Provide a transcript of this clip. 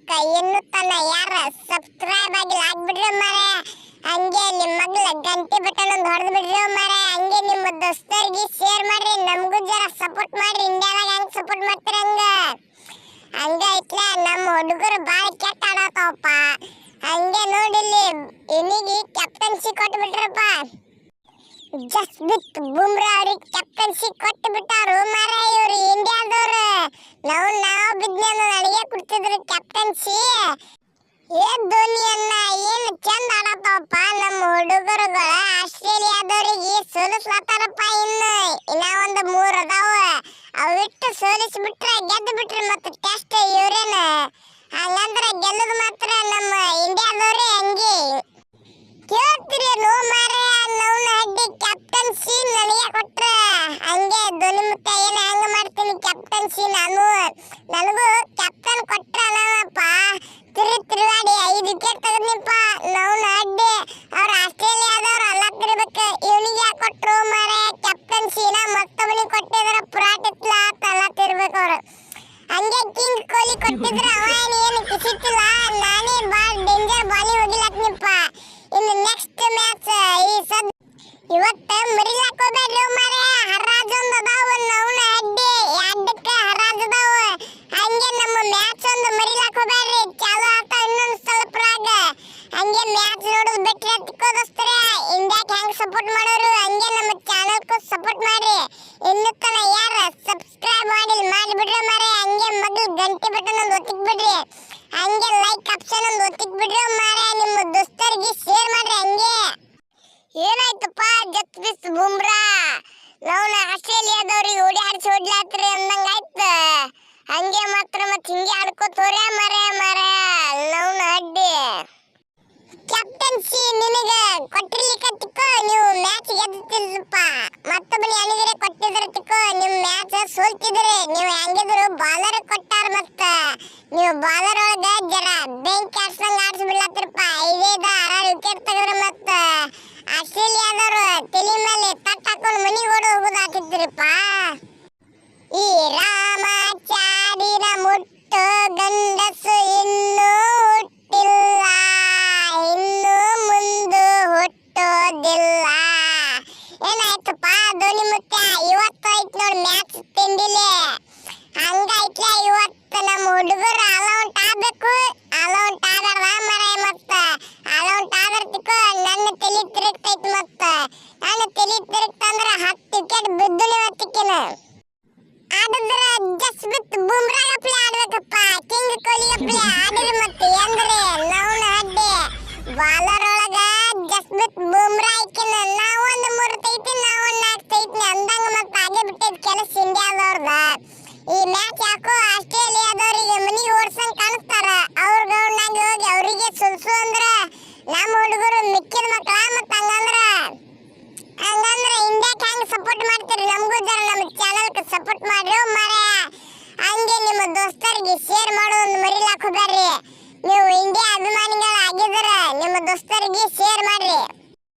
ಚಾನಲ್ಕ ಇನ್ನು ತನ ಯಾರ ಸಬ್ಸ್ಕ್ರೈಬ್ ಆಗಿಲ್ಲ ಆಗ್ಬಿಡ್ರಿ ಮಾರೆ. ಹಂಗೆ ನಿಮ್ಮ ಮಗಳ ಗಂಟೆ ಬಟನ್ ಒಂದು ಹೊಡೆದು ಬಿಡ್ರಿ ಮಾರೆ. ಹಂಗೆ ನಿಮ್ಮ ದೋಸ್ತರಿಗೆ ಶೇರ್ ಮಾಡ್ರಿ, ನಮಗೂ ಜರ ಸಪೋರ್ಟ್ ಮಾಡ್ರಿ. ಇಂಡಿಯಾದಾಗ ಹೆಂಗ್ ಸಪೋರ್ಟ್ ಮಾಡ್ತೀರ ಹಂಗ ಐತ್ಲ. ನಮ್ಮ ಹುಡುಗರು ಬಾಳ ಕೆಟ್ಟ ಆಡತಾವಪ್ಪ. ಹಂಗೆ ನೋಡಿಲ್ಲಿ ಇವನಿಗೆ ಕ್ಯಾಪ್ಟನ್ಸಿ ಕೊಟ್ಟು ಬಿಟ್ರಪ್ಪ. ಜಸ್ಪ್ರೀತ್ ಬುಮ್ರಾ ಅವ್ರಿಗೆ ಕ್ಯಾಪ್ಟನ್ಸಿ ಕೊಟ್ಟು ಬಿಟ್ಟಾರು ಮಾರೆ ಇವ್ರು ಇಂಡಿಯಾದವ್ರು. ನಾವು ಬಿದ್ನ ನನಗೆ ಕೊಡ್ತಿದ್ರು ಕ್ಯಾಪ್ಟನ್ಸಿ. ಧೋನಿಯನ್ನ ಏನು ಚಂದ ಆಡತಾವಪ್ಪ ನಮ್ಮ ಹುಡುಗರುಗಳು. ಆಸ್ಟ್ರೇಲಿಯಾದವರಿಗೆ ಸೋಲಿಸ್ಲಾತಾರಪ್ಪ. ಇನ್ನ ಒಂದು 3 ಅದಾವ, ಅವಿಟ್ಟು ಸೋಲಿಸ್ಬಿಟ್ರೆ ಗೆದ್ದು ಬಿಟ್ರೆ ಮತ್ತೆ ಟೆಸ್ಟ್ ಇವ್ರೇನ. ಹಂಗಂದ್ರೆ ಗೆಲ್ಲದು ಮಾತ್ರ ನಮ್ಮ ಇಂಡಿಯಾದವ್ರೆ. ಹಂಗೆ ಕೇಳ್ತೀರಿ ನೋ ಮಾರೆ, ನವ್ನ ಅಡ್ಡಿ ಕ್ಯಾಪ್ಟನ್ಸಿ ನನಗೆ ಕೊಟ್ರ. ಹಂಗೆ ಧೋನಿ ಮುತ್ತ ಏನು ಹಂಗ ಮಾಡ್ತೀನಿ ಕ್ಯಾಪ್ಟನ್ಸಿ. ನನಗೂ ಕ್ಯಾಪ್ಟನ್ ಕೊಟ್ರ ನಾನಪ್ಪ. ತಿರುಗಾಡಿ 5 ವಿಕೆಟ್ ತೆಗೆದ್ನಿಪ್ಪ. ನವ್ನ ಅಡ್ಡಿ ಅವ್ರು ಆಸ್ಟ್ರೇಲಿಯಾದವ್ರು ಅಲ್ಲ ತಿರ್ಬೇಕು. ಇವನಿಗೆ ಕೊಟ್ರು ಮಾರೆ ಕ್ಯಾಪ್ಟನ್ಸಿನ. ಮತ್ತೊಬ್ಬನಿಗೆ ಕೊಟ್ಟಿದ್ರ ಪುರಾಟಿತ್ಲ ಅಲ್ಲ ತಿರ್ಬೇಕು ಅವ್ರು. ಹಂಗೆ ಕಿಂಗ್ ಕೊಹ್ಲಿ ಕೊಟ್ಟಿದ್ರ ಅವ ಏನು ಕಿಸಿತ್ತಿಲ್ಲ. ನಾನೇ ಬಾಲ್ ಡೇಂಜರ್ ಬಾಲಿ ಹೋಗಿಲ್ಲತ್ನಿಪ್ಪ. ಇನ್ನು ನೆಕ್ಸ್ಟ್ ಮ್ಯಾಚ್ ಇವತ್ತು ಮರಿಲಾಕ ಹೋಗ್ಬೇಡ್ರಿ ಮಾರೆ. ಹರಾಜ್ ಒಂದು ಅದಾವ ನವ್ನ ಅಡ್ಡಿ ಅಡ್ಡಕ್ಕೆ ಹರಾಜ್ ಅದಾವ. ಹಂಗೆ ನಮ್ಮ ಮ್ಯಾಚ್ ಒಂದು ಮರಿಲಾಕ ಹೋಗ್ಬೇಡ್ರಿ. ಚಾಲು ಆತ ಇನ್ನೊಂದು ಸ್ವಲ್ಪರಾಗ. ಹಂಗೆ ಮ್ಯಾಚ್ ನೋಡೋದು ಬಿಟ್ರೆ ತಿಕ್ಕೋದಸ್ತಾರೆ. ಇಂಡಿಯಾಕ್ಕೆ ಹೆಂಗ್ ಸಪೋರ್ಟ್ ಮಾಡೋರು ಹಂಗೆ ನಮ್ಮ ಚಾನಲ್ಗೂ ಸಪೋರ್ಟ್ ಮಾಡ್ರಿ. ಇನ್ನು ತನ ಯಾರ ಸಬ್ಸ್ಕ್ರೈಬ್ ಮಾಡಿಬಿಡ್ರಿ ಮಾರೆ. ಹಂಗೆ ಮಗಳು ಗಂಟೆ ಬಟನ್ ಒಂದು ಒತ್ತಿಕ್ ಬಿಡ್ರಿ. ಹಂಗೆ ಲೈಕ್ ಆಪ್ಷನ್ ಒಂದು ಒತ್ತಿಕ್ ಬಿಡ್ರಿ ಮಾರೆ. ನಿಮ್ಮ ದೋಸ್ತರಿಗೆ ಶೇರ್ ಮಾಡ್ರಿ. ಹಂಗೆ ಏನಾಯ್ತಪ್ಪ ಜಸ್ಪ್ರೀತ್ ಬುಮ್ರಾ ನವ್ನ ಆಸ್ಟ್ರೇಲಿಯಾದವ್ರಿಗೆ ಓಡಿ ಹೊಡ್ಲಾತ್ರಿ ಅಂದಂಗಾಯ್ತು. ಹಂಗೆ ಮಾತ್ರ ಮತ್ತೆ ಹಿಂಗೆ ಆಡ್ಕೋತೋರೆ ಮಾರೆ ನವ್ನ ಅಡ್ಡಿ. ಕ್ಯಾಪ್ಟನ್ಸಿ ನಿಮಗೆ ಕೊಟ್ಟಿರ್ಲಿಕ್ಕ ತಿಕ್ಕೋ ನೀವು ಮ್ಯಾಚ್ ಗೆದ್ದಿಲ್ಲಪ್ಪ. ಮತ್ತೊಬ್ಬನಿ ಅನಿದ್ರೆ ಕೊಟ್ಟಿದ್ರೆ ತಿಕ್ಕೋ ನಿಮ್ಮ ಮ್ಯಾಚ್ ಸೋಲ್ತಿದ್ರಿ. ನೀವು ಹೆಂಗಿದ್ರು ಬಾಲರ್ ಕೊಟ್ಟಾರ. ಮತ್ತ ನೀವು ಬಾಲರ್ ಒಳಗ ಜರ ಬೆಂಕಿ ಆಡ್ಸಂಗ್ ಆಡ್ಸ್ಬಿಡ್ಲತ್ತಿರಪ್ಪ. 5-6 ವಿಕೆಟ್ ತೆಗೆದ್ರೆ ಮತ್ತ ಆಸ್ಟ್ರೇಲಿಯಾದವ್ರು ತಲೆ ಮೇಲೆ ತಟ್ ಹಾಕೊಂಡು ಮನಿಗೆ ಓಡಿ ಹೋಗೋದು ಹಾಕಿದ್ರಿಪ್ಪ. ಈ ರಾಮಾಚಾರಿನ ಮುಟ್ಟು ಗಂಡಸು ಇನ್ನೂ ಹುಟ್ಟಿಲ್ಲ, ಇನ್ನು ಮುಂದೆ ಹುಟ್ಟೋದಿಲ್ಲ. ಏನಾಯ್ತಪ್ಪ ಧೋನಿ ಮುತ್ತ ಇವತ್ತು ಐತ್ ನೋಡಿ ಮ್ಯಾಚ್ ತಿಂಡಿಲೆ. ಹಂಗೈತ್ಲ ಇವತ್ತು ನಮ್ಮ ಹುಡುಗರು ಅಲೌಂಟ್ ಆಗ್ಬೇಕು. ಅಲೌಂಟ್ ಆದಾರ ಮರ. ಮತ್ತ ಅಲೌಂಟ್ ಆದ್ರ ತಿಕ್ಕೋ ನನ್ನ ತಲೆ ತಿರುಗ್ತೈತಿ. ಮತ್ತ ನಾನು ತಲೆ ತಿರುಗ್ತಂದ್ರ 10 ವಿಕೆಟ್ ಬಿದ್ದುನೆ ಹೊತ್ತಿಕ್ಕಿನ. ಆಡಿದ್ರ ಜಸ್ಪ್ರೀತ್ ಬುಮ್ರಾ ಅಪ್ಲೆ ಆಡ್ಬೇಕಪ್ಪ. ಕಿಂಗ್ ಕೊಹ್ಲಿ ಅಪ್ಲೆ ಆಡಿದ್ರೆ ಮತ್ತೆ ಅಂದ್ರೆ ನವ್ನ ಅಡ್ಡಿ ಬಾಲರ್ ಒಳಗ ಜಸ್ಪ್ರೀತ್ ಬುಮ್ರಾ ಐಕಿನ. ನಾವೊಂದು 3 ತೈತಿ, ನಾವೊಂದು 4 ತೈತಿ ಅಂದಂಗ ಮತ್ತೆ ಹಾಗೆ ಬಿಟ್ಟಿದ್ ಕೆಲಸ ಇಂಡಿಯಾದವ್ರದ. ಈ ಮ್ಯಾಚ್ ಯಾಕೋ ಆಸ್ಟ್ರೇಲಿಯಾದವ್ರಿಗೆ ಮನಿಗೆ ಓಡ್ಸಂಗ್ ಕಾಣಿಸ್ತಾರ. ಅವ್ರ ಗ್ರೌಂಡ್ನಾಗ ಹೋಗಿ ಅವರಿಗೆ ಸುಲ್ಸು ಅಂದ್ರ ನಮ್ಮ ಹುಡುಗರು ಮಿಕ್ಕಿದ ಮಕ್ಕಳ. ಮತ್ತೆ ಹಂಗಂದ್ರೆ ಇಂಡಿಯಾಕ್ಕೆ ಹೆಂಗ್ ಸಪೋರ್ಟ್ ಮಾಡ್ತೀರಿ ನಮಗೂ ಜರ ನಮ್ಮ ಚಾನಲ್ಗೆ ಸಪೋರ್ಟ್ ಮಾಡ್ರಿ ಮಾರೆ. ಹಂಗೆ ನಿಮ್ಮ ದೋಸ್ತರಿಗೆ ಶೇರ್ ಮಾಡೋದು ಮರಿಲಾಕ ಹೋಗ್ಬೇಡ್ರಿ. ನೀವು ಇಂಡಿಯಾ ಅಭಿಮಾನಿಗಳು ಆಗಿದ್ರೆ ನಿಮ್ಮ ದೋಸ್ತರಿಗೆ ಶೇರ್ ಮಾಡ್ರಿ.